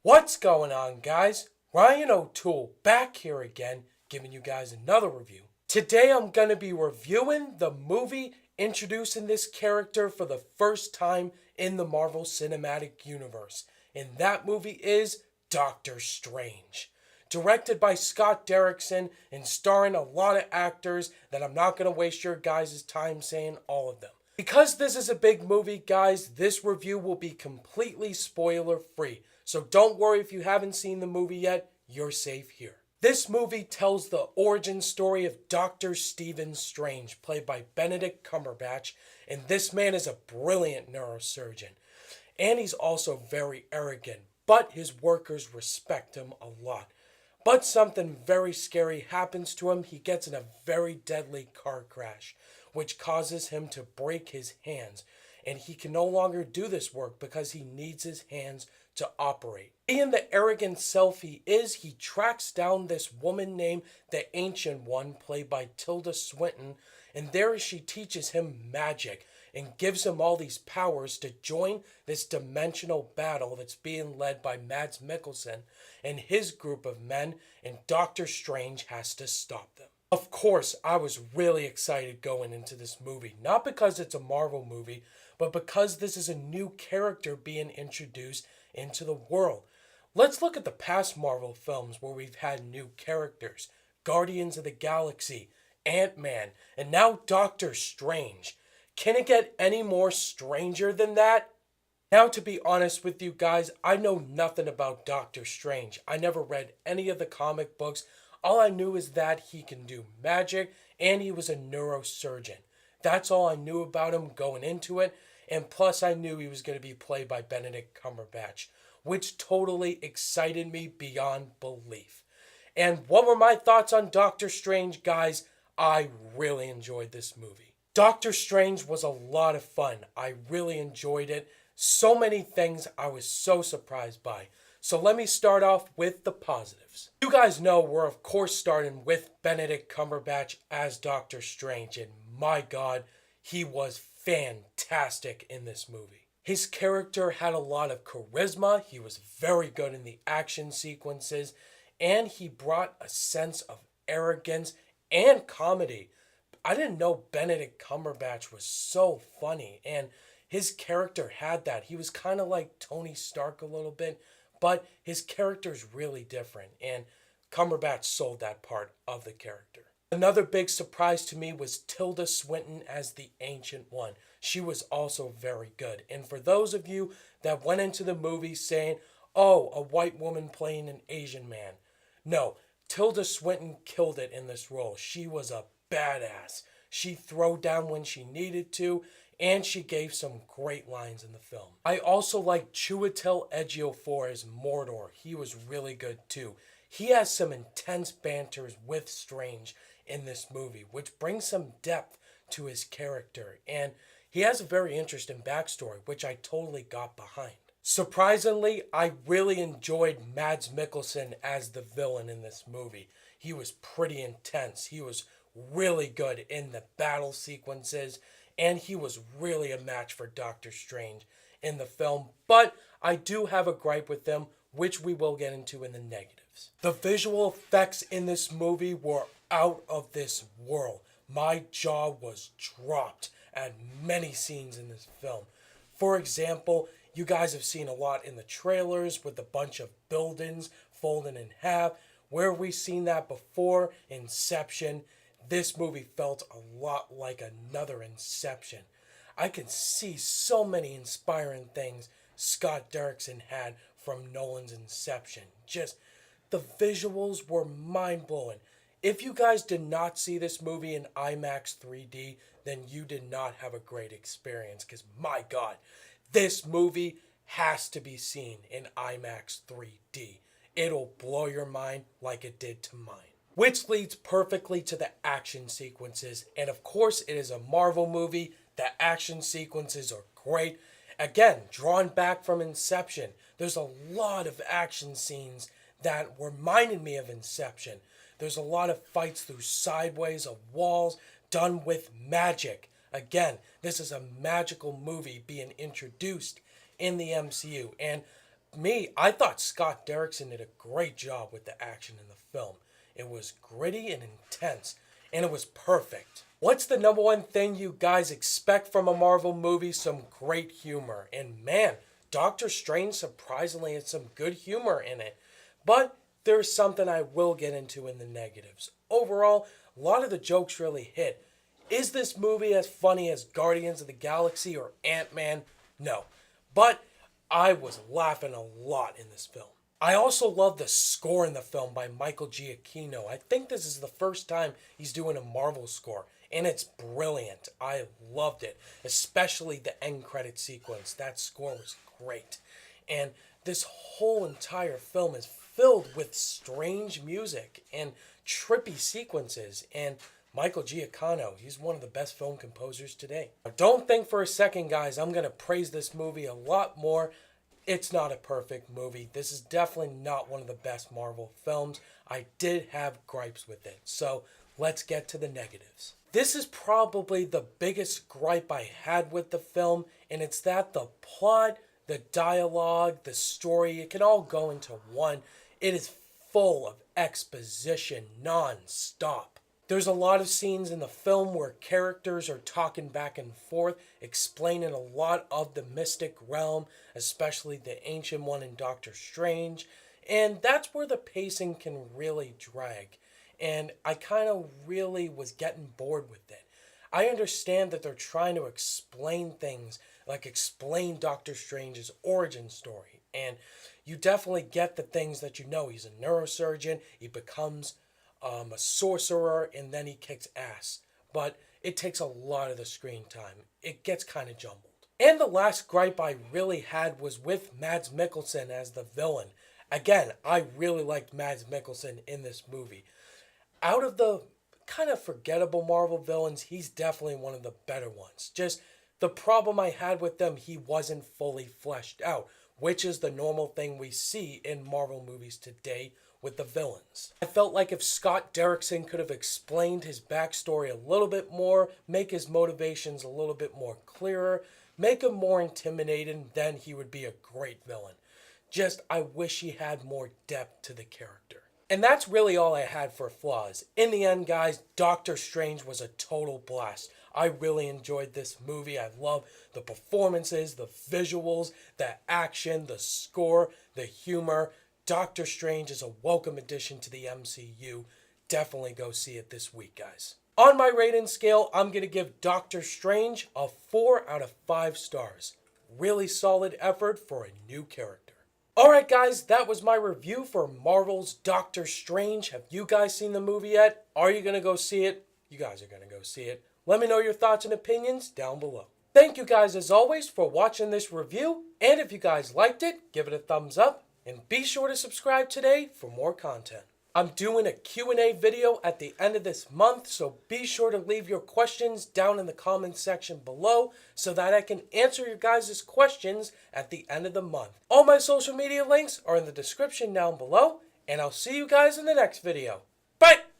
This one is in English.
What's going on, guys? Ryan O'Toole back here again, giving you guys another review. Today I'm going to be reviewing the movie introducing this character for the first time in the Marvel Cinematic Universe, and that movie is Doctor Strange. Directed by Scott Derrickson and starring a lot of actors that I'm not going to waste your guys' time saying all of them. Because this is a big movie, guys, this review will be completely spoiler free. So don't worry if you haven't seen the movie yet, you're safe here. This movie tells the origin story of Dr. Stephen Strange, played by Benedict Cumberbatch, and this man is a brilliant neurosurgeon. And he's also very arrogant, but his workers respect him a lot. But something very scary happens to him. He gets in a very deadly car crash, which causes him to break his hands. And he can no longer do this work because he needs his hands to operate. Being the arrogant self he is, he tracks down this woman named the Ancient One, played by Tilda Swinton, and there she teaches him magic and gives him all these powers to join this dimensional battle that's being led by Mads Mikkelsen and his group of men, and Doctor Strange has to stop them. Of course, I was really excited going into this movie, not because it's a Marvel movie, but because this is a new character being introduced into the world. Let's look at the past Marvel films where we've had new characters. Guardians of the Galaxy, Ant-Man, and now Doctor Strange. Can it get any more stranger than that? Now, to be honest with you guys, I know nothing about Doctor Strange. I never read any of the comic books. All I knew is that he can do magic and he was a neurosurgeon. That's all I knew about him going into it. And plus I knew he was going to be played by Benedict Cumberbatch, which totally excited me beyond belief. And what were my thoughts on Doctor Strange, guys? I really enjoyed this movie. Doctor Strange was a lot of fun. I really enjoyed it. So many things I was so surprised by. So let me start off with the positives. You guys know we're of course starting with Benedict Cumberbatch as Doctor Strange, and my God, he was fantastic in this movie. His character had a lot of charisma, he was very good in the action sequences, and he brought a sense of arrogance and comedy. I didn't know Benedict Cumberbatch was so funny, and his character had that. He was kind of like Tony Stark a little bit, but his character's really different, and Cumberbatch sold that part of the character. Another big surprise to me was Tilda Swinton as the Ancient One. She was also very good. And for those of you that went into the movie saying, oh, a white woman playing an Asian man. No, Tilda Swinton killed it in this role. She was a badass. She threw down when she needed to, and she gave some great lines in the film. I also like Chiwetel Ejiofor as Mordor. He was really good too. He has some intense banters with Strange in this movie, which brings some depth to his character, and he has a very interesting backstory, which I totally got behind. Surprisingly, I really enjoyed Mads Mikkelsen as the villain in this movie. He was pretty intense. He was really good in the battle sequences, and he was really a match for Doctor Strange in the film, but I do have a gripe with him, which we will get into in the negatives. The visual effects in this movie were out of this world. My jaw was dropped at many scenes in this film. For example, you guys have seen a lot in the trailers with a bunch of buildings folding in half. Where have we seen that before? Inception. This movie felt a lot like another Inception. I can see so many inspiring things Scott Derrickson had from Nolan's Inception. Just the visuals were mind-blowing. If you guys did not see this movie in IMAX 3D, then you did not have a great experience, because my God, this movie has to be seen in IMAX 3D. It'll blow your mind like it did to mine. Which leads perfectly to the action sequences, and of course it is a Marvel movie. The action sequences are great. Again, drawn back from Inception. There's a lot of action scenes that reminded me of Inception. There's a lot of fights through sideways of walls done with magic. Again, this is a magical movie being introduced in the MCU, and me, I thought Scott Derrickson did a great job with the action in the film. It was gritty and intense, and it was perfect. What's the number one thing you guys expect from a Marvel movie? Some great humor. And man, Doctor Strange surprisingly had some good humor in it. But there's something I will get into in the negatives. Overall, a lot of the jokes really hit. Is this movie as funny as Guardians of the Galaxy or Ant-Man? No. But I was laughing a lot in this film. I also love the score in the film by Michael Giacchino. I think this is the first time he's doing a Marvel score, and it's brilliant. I loved it, especially the end credit sequence. That score was great. And this whole entire film is filled with strange music and trippy sequences, and Michael Giacchino, he's one of the best film composers today. Now, don't think for a second, guys, I'm going to praise this movie a lot more. It's not a perfect movie. This is definitely not one of the best Marvel films. I did have gripes with it. So let's get to the negatives. This is probably the biggest gripe I had with the film, and it's that the plot, the dialogue, the story, it can all go into one. It is full of exposition non-stop. There's a lot of scenes in the film where characters are talking back and forth, explaining a lot of the mystic realm, especially the Ancient One in Doctor Strange, and that's where the pacing can really drag, and I kind of really was getting bored with it. I understand that they're trying to explain things, like explain Doctor Strange's origin story, and you definitely get the things that you know. He's a neurosurgeon, he becomes a sorcerer, and then he kicks ass. But it takes a lot of the screen time. It gets kind of jumbled. And the last gripe I really had was with Mads Mikkelsen as the villain. Again, I really liked Mads Mikkelsen in this movie. Out of the kind of forgettable Marvel villains, he's definitely one of the better ones. Just the problem I had with them, he wasn't fully fleshed out, which is the normal thing we see in Marvel movies today with the villains. I felt like if Scott Derrickson could have explained his backstory a little bit more, make his motivations a little bit more clearer, make him more intimidating, then he would be a great villain. Just, I wish he had more depth to the character. And that's really all I had for flaws. In the end, guys, Doctor Strange was a total blast. I really enjoyed this movie. I love the performances, the visuals, the action, the score, the humor. Doctor Strange is a welcome addition to the MCU. Definitely go see it this week, guys. On my rating scale, I'm going to give Doctor Strange a 4 out of 5 stars. Really solid effort for a new character. Alright guys, that was my review for Marvel's Doctor Strange. Have you guys seen the movie yet? Are you going to go see it? You guys are going to go see it. Let me know your thoughts and opinions down below. Thank you guys as always for watching this review. And if you guys liked it, give it a thumbs up. And be sure to subscribe today for more content. I'm doing a Q&A video at the end of this month, so be sure to leave your questions down in the comments section below so that I can answer your guys' questions at the end of the month. All my social media links are in the description down below, and I'll see you guys in the next video. Bye!